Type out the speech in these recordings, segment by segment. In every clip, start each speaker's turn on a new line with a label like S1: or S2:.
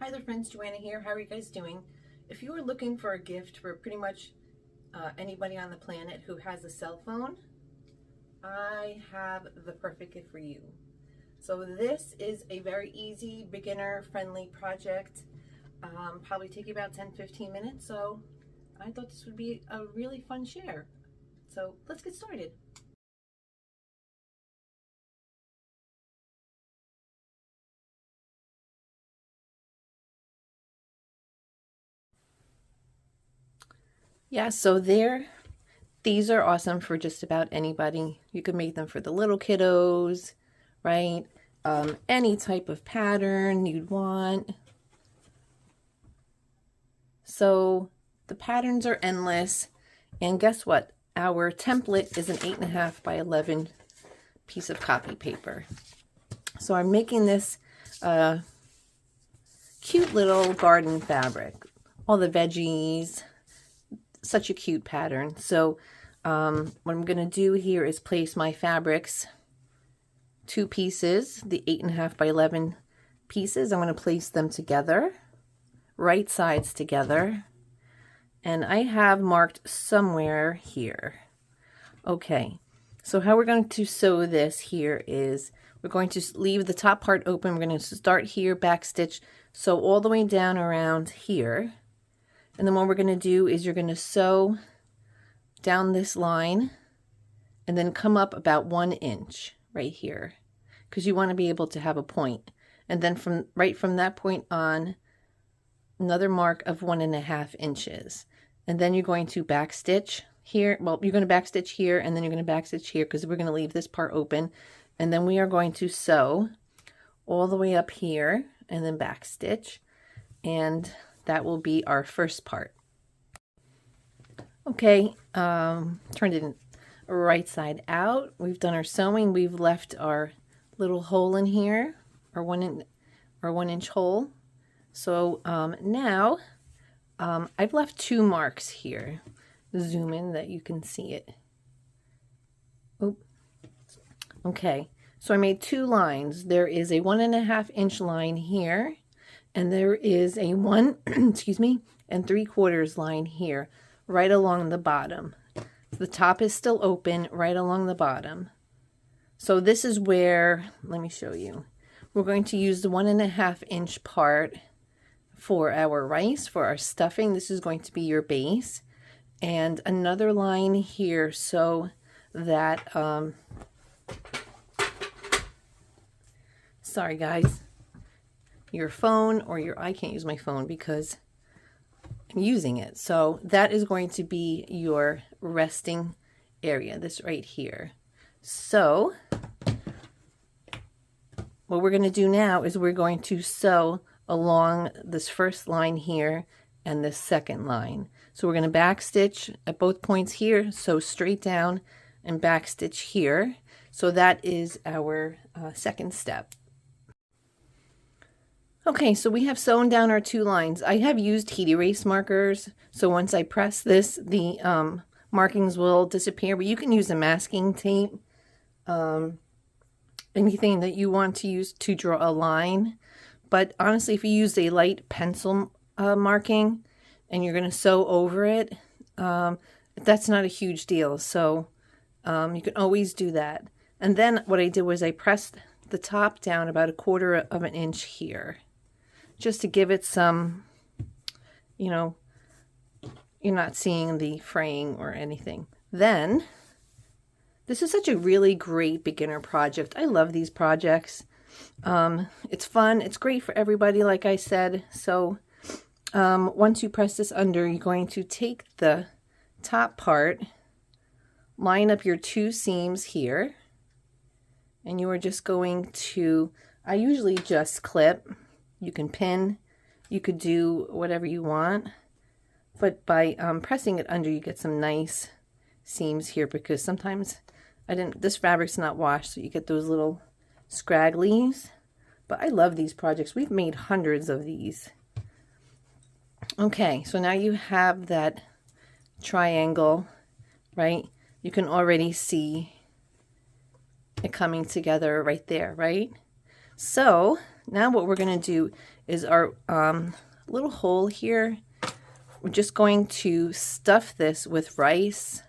S1: Hi there friends, Joanna here. How are you guys doing? If you are looking for a gift for pretty much anybody on the planet who has a cell phone, I have the perfect gift for you. So this is a very easy, beginner-friendly project. Probably take you about 10-15 minutes, so I thought this would be a really fun share. So let's get started. Yeah, so these are awesome for just about anybody. You can make them for the little kiddos, right? Any type of pattern you'd want. So the patterns are endless. And guess what? Our template is an 8.5 by 11 piece of copy paper. So I'm making this cute little garden fabric. All the veggies, such a cute pattern. So what I'm going to do here is place my fabrics, 2 pieces, the 8.5 by 11 pieces. I'm going to place them together, right sides together. And I have marked somewhere here. Okay, so how we're going to sew this here is we're going to leave the top part open. We're going to start here, back stitch, sew all the way down around here. And then what we're going to do is you're going to sew down this line and then come up about 1 inch right here, because you want to be able to have a point. And then from that point on, another mark of 1.5 inches. And then you're going to back stitch here. Well, you're going to back stitch here, and then you're going to back stitch here, because we're going to leave this part open. And then we are going to sew all the way up here and then back stitch. And that will be our first part. Okay, turned it right side out. We've done our sewing. We've left our little hole in here, our 1 inch hole. So now I've left 2 marks here. Zoom in that you can see it. Oop. Okay, so I made 2 lines. There is a 1.5 inch line here, and there is a 1 excuse me, and 3/4 line here, right along the bottom. The top is still open right along the bottom. So this is where, let me show you. We're going to use the 1.5 inch part for our rice, for our stuffing. This is going to be your base. And another line here so that, sorry guys, your phone or I can't use my phone because I'm using it. So that is going to be your resting area, this right here. So what we're going to do now is we're going to sew along this first line here and this second line. So we're going to back stitch at both points here, sew straight down and back stitch here. So that is our second step. Okay, so we have sewn down our 2 lines. I have used heat erase markers, so once I press this, the markings will disappear, but you can use a masking tape, anything that you want to use to draw a line. But honestly, if you use a light pencil marking and you're going to sew over it, that's not a huge deal. So you can always do that. And then what I did was I pressed the top down about 1/4 of an inch here, just to give it some, you know, you're not seeing the fraying or anything. Then, this is such a really great beginner project. I love these projects. It's fun. It's great for everybody, like I said. So once you press this under, you're going to take the top part, line up your 2 seams here, and you are just going to, I usually just clip. You can pin, you could do whatever you want, but by pressing it under, you get some nice seams here, because sometimes this fabric's not washed, so you get those little scragglies. But I love these projects. We've made hundreds of these. Okay, so now you have that triangle, right? You can already see it coming together right there, right? So now what we're going to do is our little hole here. We're just going to stuff this with rice.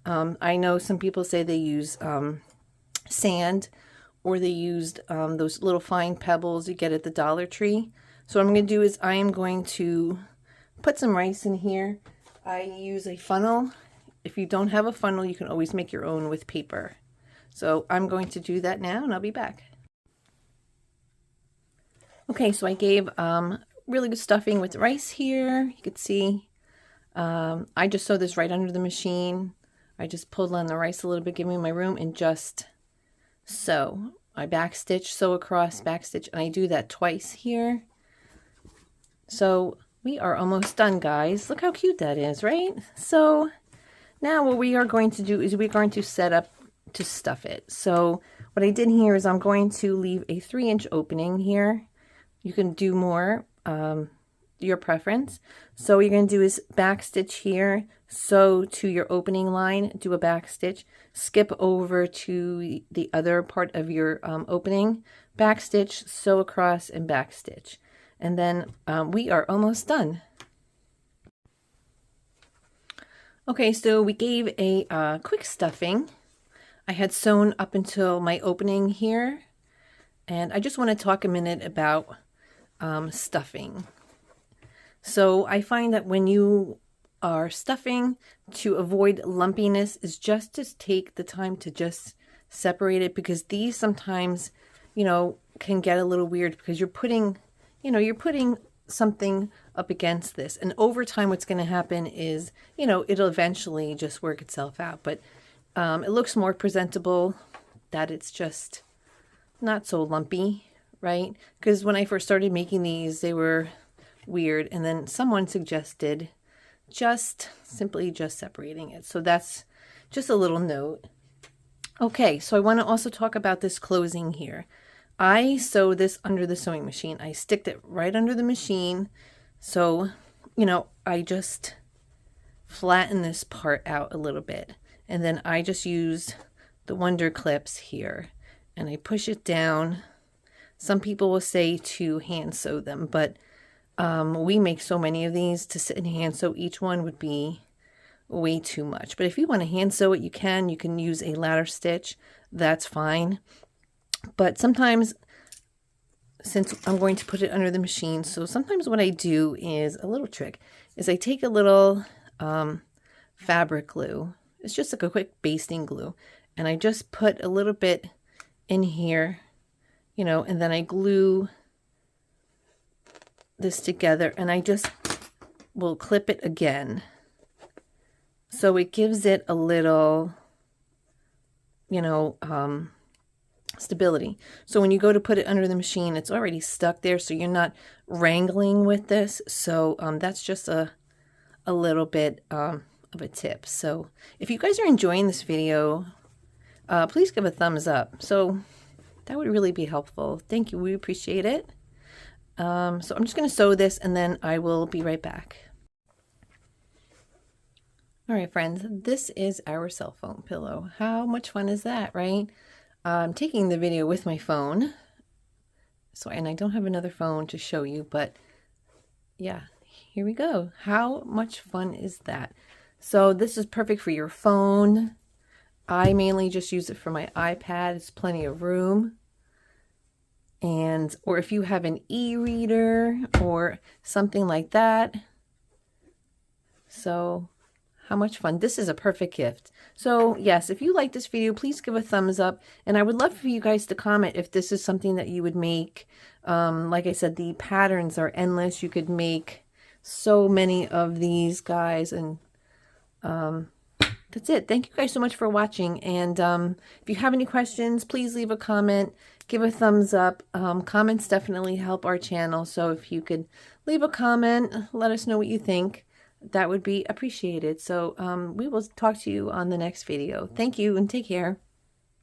S1: I know some people say they use sand, or they used those little fine pebbles you get at the Dollar Tree. So what I'm going to do is I am going to put some rice in here. I use a funnel. If you don't have a funnel, you can always make your own with paper. So I'm going to do that now, and I'll be back. Okay, so I gave really good stuffing with rice here. You can see I just sewed this right under the machine. I just pulled on the rice a little bit, giving me my room, and just sew. I backstitch, sew across, backstitch, and I do that twice here. So we are almost done, guys. Look how cute that is, right? So now what we are going to do is we're going to set up to stuff it. So what I did here is I'm going to leave a 3-inch opening here. You can do more, your preference. So what you're going to do is backstitch here, sew to your opening line, do a backstitch, skip over to the other part of your opening, backstitch, sew across, and backstitch. And then we are almost done. Okay, so we gave a quick stuffing. I had sewn up until my opening here, and I just want to talk a minute about stuffing. So I find that when you are stuffing, to avoid lumpiness is just to take the time to just separate it, because these sometimes, you know, can get a little weird because you're putting, you know, you're putting something up against this, and over time what's going to happen is, you know, it'll eventually just work itself out. But it looks more presentable that it's just not so lumpy, right? Because when I first started making these, they were weird, and then someone suggested simply separating it. So that's just a little note. Okay, so I want to also talk about this closing here. I sew this under the sewing machine. I sticked it right under the machine. So, you know, I just flatten this part out a little bit, and then I just use the Wonder Clips here, and I push it down. Some people will say to hand sew them, but we make so many of these to sit and hand sew. Each one would be way too much. But if you want to hand sew it, you can. You can use a ladder stitch. That's fine. But sometimes, since I'm going to put it under the machine, so sometimes what I do is a little trick, is I take a little fabric glue. It's just like a quick basting glue. And I just put a little bit in here, you know, and then I glue this together, and I just will clip it again. So it gives it a little, you know, stability. So when you go to put it under the machine, it's already stuck there, so you're not wrangling with this. So that's just a little bit of a tip. So if you guys are enjoying this video, please give a thumbs up. So that would really be helpful. Thank you. We appreciate it. So I'm just going to sew this, and then I will be right back. All right, friends, this is our cell phone pillow. How much fun is that, right? I'm taking the video with my phone. And I don't have another phone to show you, but yeah, here we go. How much fun is that? So this is perfect for your phone. I mainly just use it for my iPad. It's plenty of room. Or if you have an e-reader or something like that. So how much fun. This is a perfect gift. So yes, if you like this video, please give a thumbs up. And I would love for you guys to comment if this is something that you would make. Like I said, the patterns are endless. You could make so many of these, guys. And that's it. Thank you guys so much for watching. And if you have any questions, please leave a comment. Give a thumbs up. Comments definitely help our channel. So if you could leave a comment, let us know what you think. That would be appreciated. So we will talk to you on the next video. Thank you and take care.